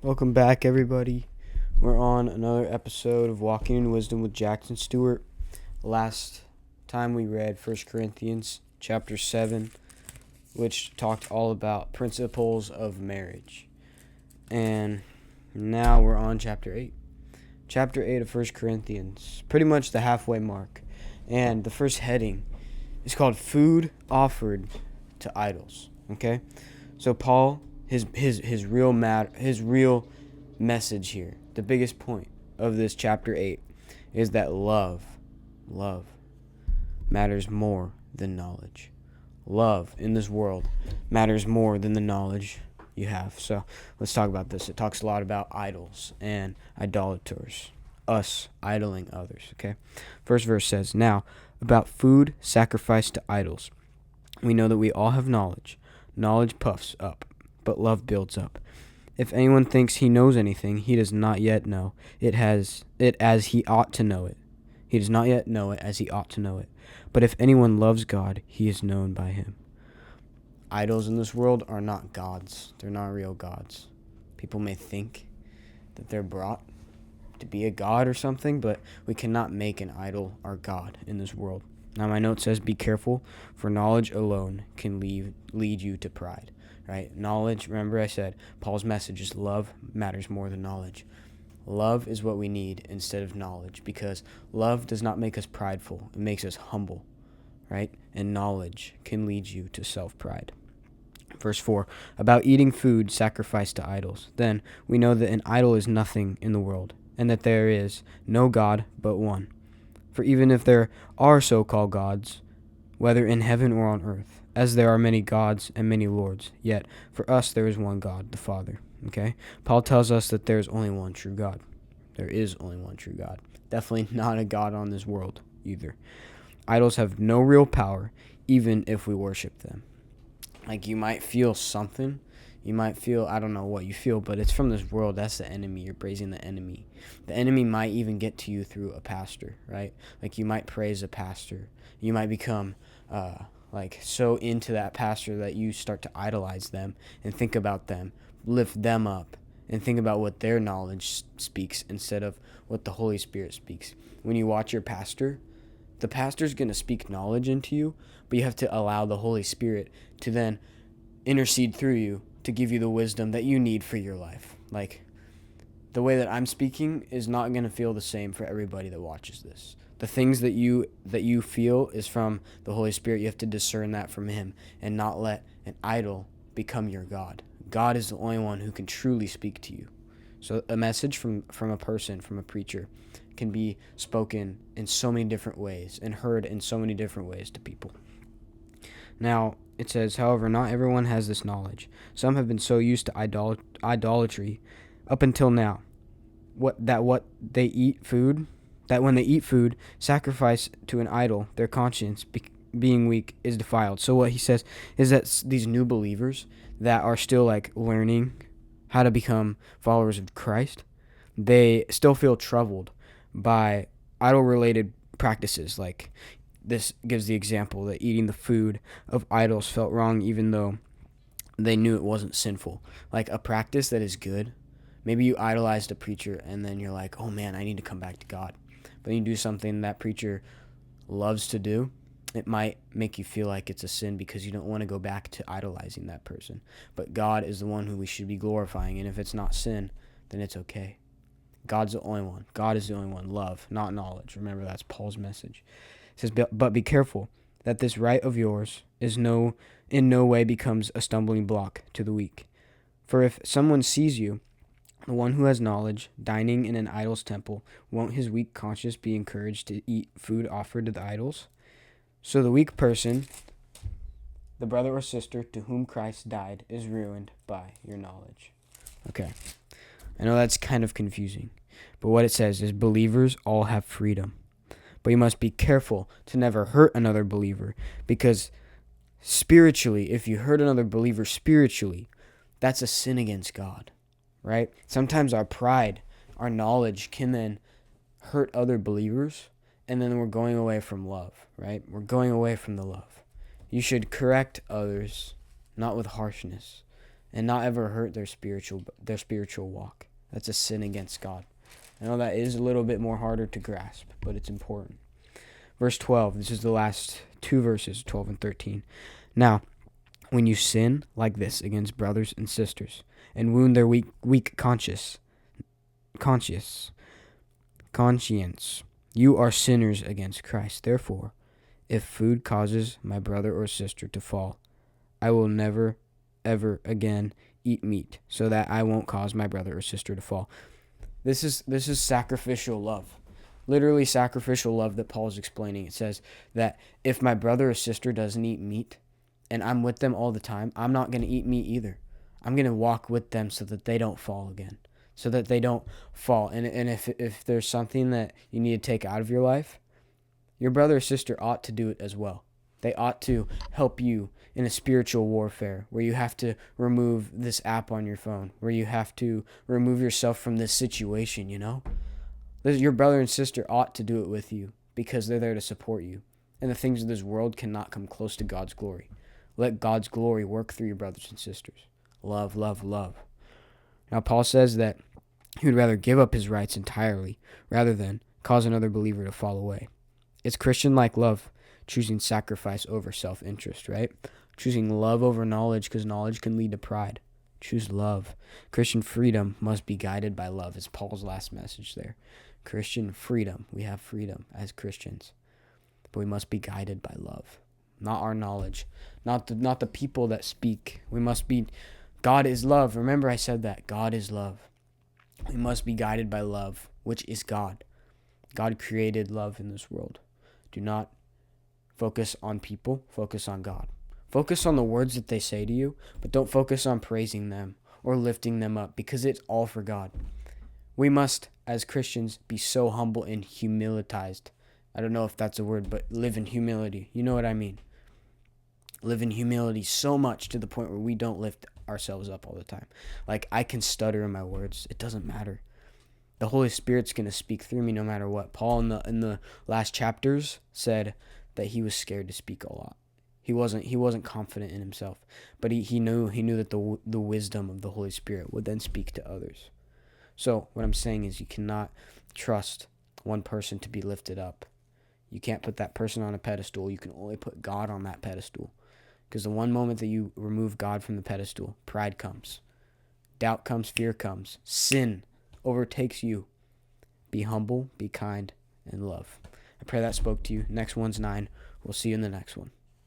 Welcome back, everybody. We're on another episode of Walking in Wisdom with Jackson Stewart. Last time we read 1 Corinthians chapter 7, which talked all about principles of marriage. And now we're on chapter 8. Chapter 8 of 1 Corinthians, pretty much the halfway mark. And the first heading is called Food Offered to Idols. Okay? So Paul, his real message here, the biggest point of this chapter 8 is that love matters more than knowledge. Love in this world matters more than the knowledge you have. So let's talk about this. It talks a lot about idols and idolaters, us idling others. Okay, first verse says, "Now about food sacrificed to idols, we know that we all have knowledge. Knowledge puffs up, but love builds up. If anyone thinks he knows anything, he does not yet know it as he ought to know it. He does not yet know it as he ought to know it. But if anyone loves God, he is known by him." Idols in this world are not gods. They're not real gods. People may think that they're brought to be a god or something, but we cannot make an idol our god in this world. Now my note says, be careful, for knowledge alone can lead you to pride. Right? Knowledge, remember I said, Paul's message is love matters more than knowledge. Love is what we need instead of knowledge, because love does not make us prideful. It makes us humble, right? And knowledge can lead you to self-pride. Verse 4, about eating food sacrificed to idols. Then we know that an idol is nothing in the world, and that there is no God but one. For even if there are so-called gods, whether in heaven or on earth, as there are many gods and many lords, yet for us there is one God, the Father. Okay? Paul tells us that there is only one true God. There is only one true God. Definitely not a God on this world either. Idols have no real power, even if we worship them. Like, you might feel something. You might feel, I don't know what you feel, but it's from this world. That's the enemy. You're praising the enemy. The enemy might even get to you through a pastor, right? Like, you might praise a pastor. You might become so into that pastor that you start to idolize them and think about them, lift them up, and think about what their knowledge speaks instead of what the Holy Spirit speaks. When you watch your pastor, the pastor's going to speak knowledge into you, but you have to allow the Holy Spirit to then intercede through you to give you the wisdom that you need for your life. Like, the way that I'm speaking is not going to feel the same for everybody that watches this. The things that you feel is from the Holy Spirit. You have to discern that from Him and not let an idol become your God. God is the only one who can truly speak to you. So a message from a person, from a preacher, can be spoken in so many different ways and heard in so many different ways to people. Now, it says, however, not everyone has this knowledge. Some have been so used to idolatry up until now, that when they eat food sacrificed to an idol, their conscience, being weak, is defiled. So what he says is that these new believers that are still like learning how to become followers of Christ, they still feel troubled by idol-related practices. Like, this gives the example that eating the food of idols felt wrong even though they knew it wasn't sinful. Like, a practice that is good, maybe you idolized a preacher and then you're like, oh man, I need to come back to God. But you do something that preacher loves to do, it might make you feel like it's a sin because you don't want to go back to idolizing that person. But God is the one who we should be glorifying, and if it's not sin, then it's okay. God's the only one. God is the only one. Love, not knowledge. Remember, that's Paul's message. It says, but be careful that this right of yours in no way becomes a stumbling block to the weak. For if someone sees you, the one who has knowledge, dining in an idol's temple, won't his weak conscience be encouraged to eat food offered to the idols? So the weak person, the brother or sister to whom Christ died, is ruined by your knowledge. Okay. I know that's kind of confusing, but what it says is believers all have freedom. But you must be careful to never hurt another believer, because spiritually, if you hurt another believer spiritually, that's a sin against God, right? Sometimes our pride, our knowledge can then hurt other believers, and then we're going away from love, right? We're going away from the love. You should correct others, not with harshness, and not ever hurt their spiritual walk. That's a sin against God. I know that is a little bit more harder to grasp, but it's important. Verse 12, this is the last two verses, 12 and 13. Now, when you sin like this against brothers and sisters, and wound their weak conscience, you are sinners against Christ. Therefore, if food causes my brother or sister to fall, I will never, ever again eat meat, so that I won't cause my brother or sister to fall. This is sacrificial love. Literally sacrificial love that Paul's explaining. It says that if my brother or sister doesn't eat meat, and I'm with them all the time, I'm not going to eat meat either. I'm going to walk with them so that they don't fall again, so that they don't fall. And if there's something that you need to take out of your life, your brother or sister ought to do it as well. They ought to help you in a spiritual warfare where you have to remove this app on your phone, where you have to remove yourself from this situation, you know? Your brother and sister ought to do it with you because they're there to support you. And the things of this world cannot come close to God's glory. Let God's glory work through your brothers and sisters. Love, love, love. Now, Paul says that he would rather give up his rights entirely rather than cause another believer to fall away. It's Christian-like love, choosing sacrifice over self-interest, right? Choosing love over knowledge because knowledge can lead to pride. Choose love. Christian freedom must be guided by love, is Paul's last message there. Christian freedom. We have freedom as Christians, but we must be guided by love, not our knowledge, not the people that speak. We must be. God is love. Remember, I said that God is love. We must be guided by love, which is God. God created love in this world. Do not focus on people. Focus on God. Focus on the words that they say to you, but don't focus on praising them or lifting them up because it's all for God. We must, as Christians, be so humble and humilitized. I don't know if that's a word, but live in humility. You know what I mean? Live in humility so much to the point where we don't lift ourselves up all the time. Like, I can stutter in my words. It doesn't matter. The Holy Spirit's going to speak through me no matter what. Paul in the last chapters said that he was scared to speak a lot. He wasn't confident in himself, but he knew that the wisdom of the Holy Spirit would then speak to others. So what I'm saying is you cannot trust one person to be lifted up. You can't put that person on a pedestal. You can only put God on that pedestal. Because the one moment that you remove God from the pedestal, pride comes. Doubt comes, fear comes. Sin overtakes you. Be humble, be kind, and love. I pray that spoke to you. Next one's 9. We'll see you in the next one.